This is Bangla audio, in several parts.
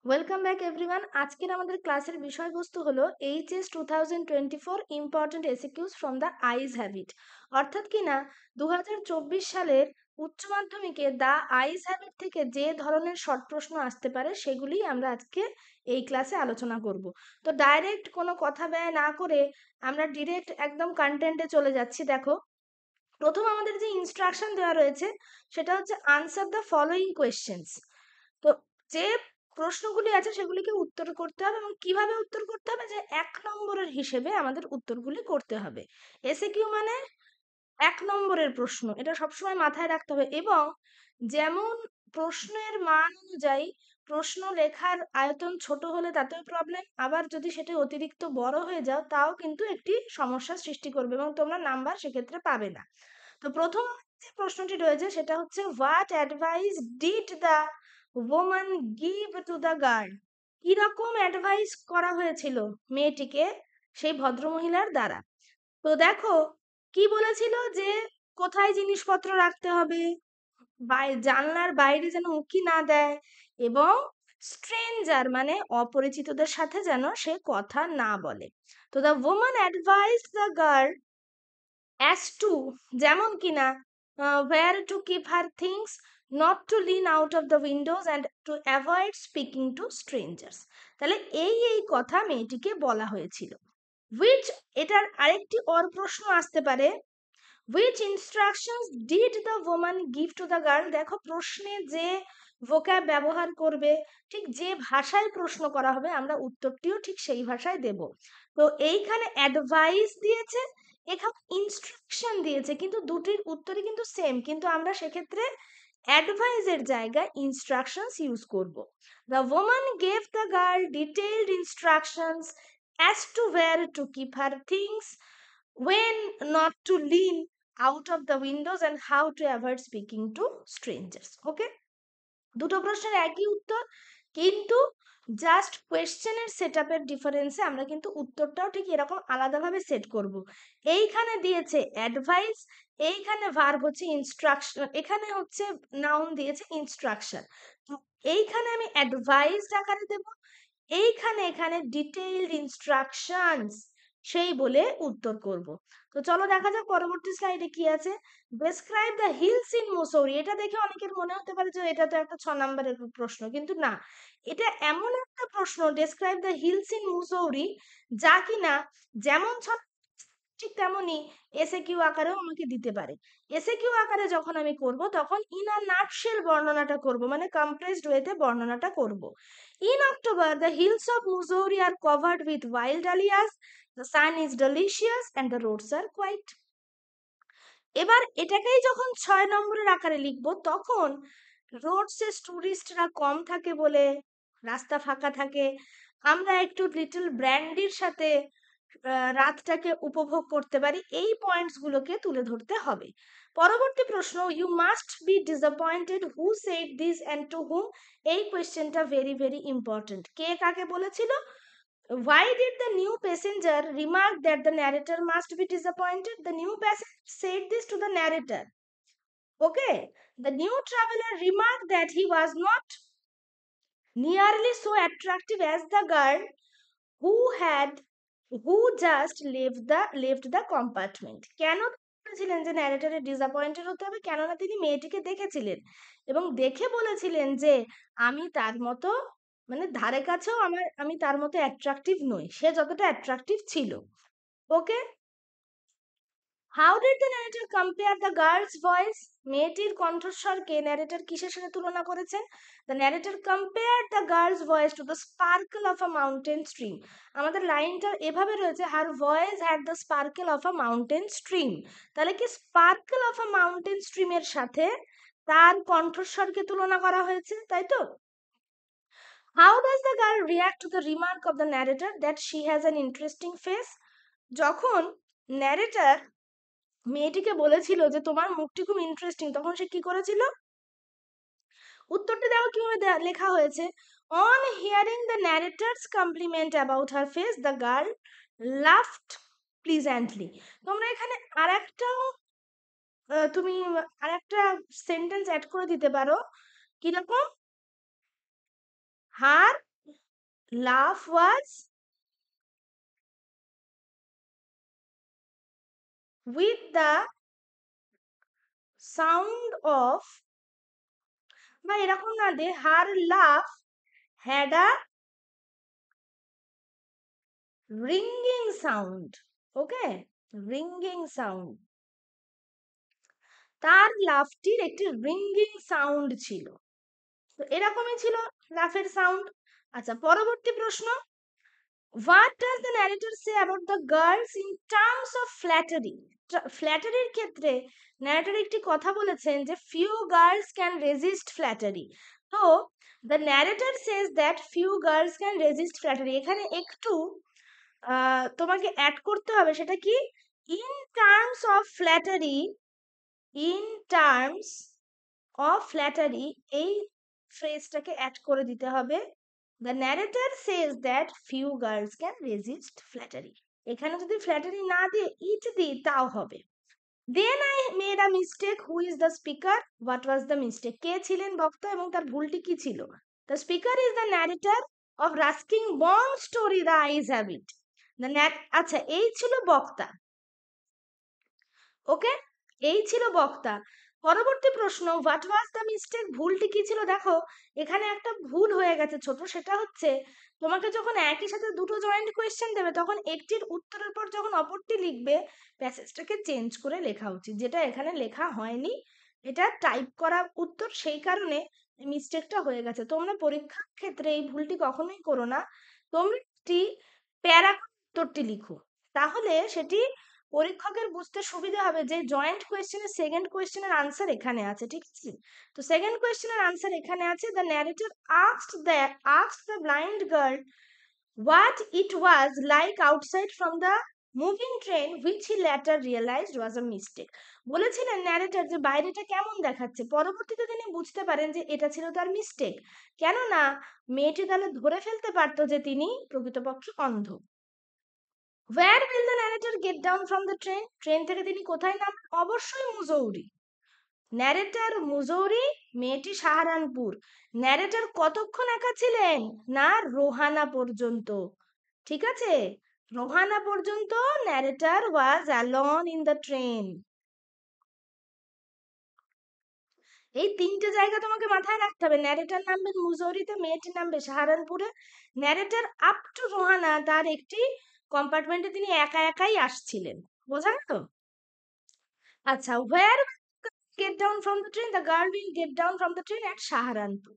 Welcome back everyone. আজকের আমাদের ক্লাসের বিষয়বস্তু হলো HS 2024 important SAQs from the eyes have it. অর্থাৎ কিনা 2024 সালের উচ্চ মাধ্যমিকে দ্য আইজ হ্যাবিট থেকে যে ধরনের শর্ট প্রশ্ন আসতে পারে সেগুলি আমরা আজকে এই ক্লাসে আলোচনা করব। তো ডাইরেক্ট কোনো কথা ব্যয় না করে আমরা ডিরেক্ট একদম কন্টেন্টে চলে যাচ্ছি। দেখো, প্রথম আমাদের যে ইনস্ট্রাকশন দেওয়া রয়েছে সেটা হচ্ছে আনসার দ্য ফলোয়িং কোয়েশ্চেন্স। তো যে প্রশ্নগুলি আছে সেগুলিকে উত্তর করতে হবে, এবং কিভাবে উত্তর করতে হবে, যে 1 নম্বরের হিসেবে আমাদের উত্তরগুলি করতে হবে। এসে কিউ মানে 1 নম্বরের প্রশ্ন, এটা সবসময় মাথায় রাখতে হবে। এবং যেমন প্রশ্নের মান অনুযায়ী প্রশ্ন লেখার আয়তন ছোট হলে তাতেও প্রবলেম, আবার যদি সেটা অতিরিক্ত বড় হয়ে যাও তাও কিন্তু একটি সমস্যার সৃষ্টি করবে এবং তোমরা নাম্বার সেক্ষেত্রে পাবে না। তো প্রথম যে প্রশ্নটি রয়েছে সেটা হচ্ছে, what advice did the woman give to the girl? কিরকম অ্যাডভাইস করা হয়েছিল মেয়েটিকে সেই ভদ্রমহিলার দ্বারা? তো দেখো, কি বলেছিল, যে কোথায় জিনিসপত্র রাখতে হবে, জানলার বাইরে যেন উঁকি না দেয়, এবং স্ট্রেঞ্জার মানে অপরিচিতদের সাথে যেন সে কথা না বলে। তো the woman advice the girl as to, যেমন কিনা wire to keep her things, not to Lin out of the Windows and to avoid speaking two strangers. তাহলে এই কথা মেয়েটিকে বলা হয়েছিল। হুইচ, এটার আরেকটি অর প্রশ্ন আসতে পারে, which instructions did the woman give to the girl? দেখো, প্রশ্নে যে ভোক্যাব ব্যবহার করবে, ঠিক যে ভাষায় প্রশ্ন করা হবে আমরা উত্তরটিও ঠিক সেই ভাষায় দেব। তো এইখানে অ্যাডভাইস দিয়েছে, এখানে ইনস্ট্রাকশন দিয়েছে, কিন্তু দুটির উত্তরই কিন্তু সেম, কিন্তু আমরা সেক্ষেত্রে অ্যাডভাইসের জায়গায় ইনস্ট্রাকশনস ইউজ করব। The woman gave the girl detailed instructions as to where to keep her things, when not to lean out of the windows, and how to avoid speaking to strangers. ওকে, দুটো প্রশ্নের একই উত্তর, কিন্তু জাস্ট কোয়েশ্চেনের সেট আপের ডিফারেন্সে আমরা কিন্তু উত্তরটাও ঠিক এরকম আলাদাভাবে সেট করব। এইখানে দিয়েছে অ্যাডভাইস, এইখানে ভার্ব হচ্ছে ইনস্ট্রাকশন, এখানে হচ্ছে নাউন দিয়েছে ইনস্ট্রাকশন। তো এইখানে আমি অ্যাডভাইস আকারে দেব, এখানে ডিটেইলড ইনস্ট্রাকশনস সেই বলে উত্তর করব। তো চলো দেখা যাক পরবর্তী স্লাইডে কি আছে। Describe the hills in Mussoorie. এটা দেখে অনেকের মনে হতে পারে যে এটা তো একটা 6 নম্বরের প্রশ্ন, কিন্তু না, এটা এমন একটা প্রশ্ন, describe the hills in Mussoorie, যা কিনা যেমন ঠিক তেমনই এসে কিউ আকারেও আমাকে দিতে পারে। এসে কিউ আকারে যখন আমি করব তখন ইন আ নাটশেল বর্ণনাটা করব, মানে কম্প্রেসড ওয়েতে বর্ণনাটা করব। In October, the hills of Missouri are covered with wild dahlias, the sun is delicious and the roads are quiet. এবার এটাকেই যখন 6 নম্বরের আকারে লিখবো তখন রোডসে টুরিস্টরা কম থাকে বলে রাস্তা ফাঁকা থাকে, আমরা একটু লিটল ব্র্যান্ডির সাথে রাতটাকে উপভোগ করতে পারি, এই পয়েন্টস গুলোকে তুলে ধরতে হবে। পরবর্তী প্রশ্ন, you must be disappointed who said this and to whom? এই কোয়েশ্চেনটা ভেরি ভেরি ইম্পর্টেন্ট। কে কাকে বলেছিল? Why did the new passenger remark that the narrator must be disappointed? The new passenger said this to the narrator. Okay, the new traveler remarked that he was not nearly so attractive as the girl who had who just left the compartment. কেন বলেছিলেন যে ন্যারেটরের ডিসঅ্যাপয়েন্টেড হতে হবে? কেননা তিনি মেয়েটিকে দেখেছিলেন এবং দেখে বলেছিলেন যে আমি তার মতো, মানে ধারে কাছেও আমি তার মতো অ্যাট্রাকটিভ নই, সে যতটা অ্যাট্রাকটিভ ছিল। Okay, how did the narrator compare the girl's voice? মেয়েটির কণ্ঠস্বরকে ন্যারেটর কিসের সাথে তুলনা করেছেন? The narrator compare the girl's voice to the sparkle of a mountain stream. আমাদের লাইনটা এভাবে রয়েছে, her voice had the sparkle of a mountain stream. তাহলে কি স্পার্কল অফ আ মাউন্টেন স্ট্রিমের সাথে তার কণ্ঠস্বরকে তুলনা করা হয়েছে, তাই তো? How does the girl react to the remark of the narrator that she has an interesting face? যখন ন্যারেটর মেয়েটিকে বলেছিল যে তোমার মুখটি খুব ইন্টারেস্টিং, তখন সে কি করেছিল? উত্তরটা দেখো কিভাবে লেখা হয়েছে, on hearing the narrator's compliment about her face the girl laughed pleasantly. তোমরা এখানে আরেকটাও তুমি আরেকটা সেন্টেন্স অ্যাড করে দিতে পারো, কিরকম? হার laugh was with the sound of, বা এরকম না দে, her laugh had a ringing sound. Okay, ringing sound, তার লাফটির একটি রিঙ্গিং সাউন্ড ছিল। তো এরকমই ছিল লাফের সাউন্ড। আচ্ছা, পরবর্তী প্রশ্ন, what does the narrator say about the girls in terms of flattery? ফ্ল্যাটারির ক্ষেত্রে ন্যারেটর একটি কথা বলেছেন যে few girls can resist flattery. তো the narrator says that few girls can resist flattery, এখানে একটু তোমাকে অ্যাড করতে হবে, সেটা কি, in terms of flattery, in terms of flattery, এই ফ্রেজটাকে অ্যাড করে দিতে হবে। The narrator says that few girls can resist flattery, এখানে যদি ফ্ল্যাটারি না দিয়ে ইট দিই তাও হবে। Then I made a mistake, who is the speaker, what was the mistake, কে ছিলেন বক্তা এবং তার ভুলটি কি ছিল? The speaker is the narrator of Ruskin Bond story the eyes have it. আচ্ছা, এই ছিল বক্তা। ওকে, এই ছিল বক্তা। পরবর্তী প্রশ্ন, হোয়াট ওয়াজ দ্য মিস্টেক, ভুলটি কি ছিল? দেখো এখানে একটা ভুল হয়ে গেছে ছোট, সেটা হচ্ছে তোমাকে যখন একই সাথে দুটো জয়েন্ট কোয়েশ্চেন দেবে তখন একটির উত্তরের পর যখন অপরটি লিখবে প্যাসেজটাকে চেঞ্জ করে লেখা উচিত, যেটা এখানে লেখা হয়নি, এটা টাইপ করা উত্তর, সেই কারণে মিস্টেকটা হয়ে গেছে। তোমরা পরীক্ষার ক্ষেত্রে এই ভুলটি কখনোই করো না, তোমরা একটি প্যারা উত্তরটি লিখো, তাহলে সেটি পরীক্ষকের বুঝতে সুবিধা হবে যে জয়েন্ট কোয়েশ্চেনের সেকেন্ড কোয়েশ্চেনের আনসার এখানে আছে, ঠিক আছে? তো সেকেন্ড কোয়েশ্চেনের আনসার এখানে আছে, the narrator asked the blind girl what it was like outside from the moving train which he later realized was a mistake. বলেছিলেন ন্যারেটর যে বাইরেটা কেমন দেখাচ্ছে, পরবর্তীতে তিনি বুঝতে পারেন যে এটা ছিল তার মিস্টেক, কেননা মেয়েটি তাহলে ধরে ফেলতে পারতো যে তিনি প্রকৃতপক্ষে অন্ধ। Where will the narrator get down from the train? Train থেকে তিনি কোথায় নামবেন? অবশ্যই মুজৌরি। ন্যারেটর মুজৌরি, মেয়েটি সাহারানপুর। ন্যারেটর কতক্ষণ একা ছিলেন? না, রোহানা পর্যন্ত। ঠিক আছে, রোহানা পর্যন্ত narrator was alone in the train. এই তিনটে জায়গা তোমাকে মাথায় রাখতে হবে, ন্যারেটর নামবেন মুজৌরিতে, মেয়েটি নামবে সাহারানপুরে। ন্যারেটর আপ টু রোহানা তার একটি কম্পার্টমেন্টে তিনি একা একাই আসছিলেন, বোঝা গেল? আচ্ছা, where get down from the train? The girl will get down from the train at Saharanpur.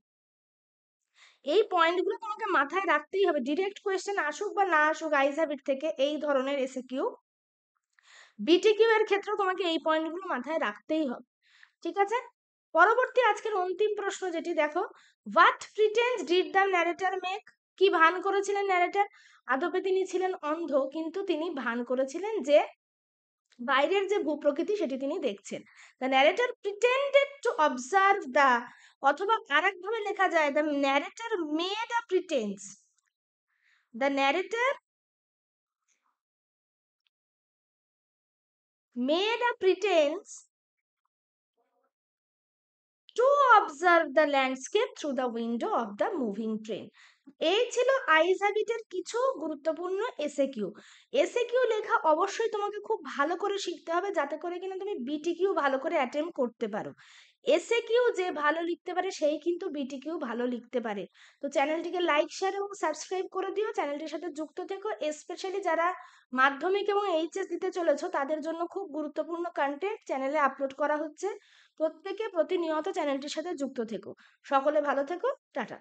এই পয়েন্টগুলো তোমাকে মাথায় রাখতেই হবে, ডিরেক্ট কোয়েশ্চেন আসুক বা না আসুক আইজ হ্যাভ ইট থেকে, এই ধরনের এসএকিউ বিটিকিউ এর ক্ষেত্রে তোমাকে এই পয়েন্টগুলো মাথায় রাখতেই হবে, ঠিক আছে? পরবর্তী আজকের অন্তিম প্রশ্ন যেটি দেখো, what pretence did the narrator make? কি ভান করেছিলেন ন্যারেটর? আদপে তিনি ছিলেন অন্ধ, কিন্তু তিনি ভান করেছিলেন যে বাইরের যে ভূপ্রকৃতি সেটি তিনি দেখছেন। The narrator pretended to observe the, অথবা আরেকভাবে লেখা যায় the narrator made a pretence, the narrator made a pretence to observe the landscape through the window of the moving train. এই ছিল আইজ হ্যাবিটের কিছু গুরুত্বপূর্ণ এসএকিউ। এসএকিউ লেখা অবশ্যই তোমাকে খুব ভালো করে শিখতে হবে, যাতে করে কিনা তুমি বিটিকিউ ভালো করে অ্যাটেম্প করতে পারো। এসএকিউ যে ভালো লিখতে পারে সেই কিন্তু বিটিকিউ ভালো লিখতে পারে। তো চ্যানেলটিকে লাইক, শেয়ার এবং সাবস্ক্রাইব করে দিও, চ্যানেলটির সাথে যুক্ত থেকো। স্পেশালি যারা মাধ্যমিক এবং এইচএস দিতে চলেছো তাদের জন্য খুব গুরুত্বপূর্ণ কন্টেন্ট চ্যানেলে আপলোড করা হচ্ছে, প্রত্যেকে প্রতিনিয়ত চ্যানেলটির সাথে যুক্ত থেকো। সকলে ভালো থেকো, টাটা।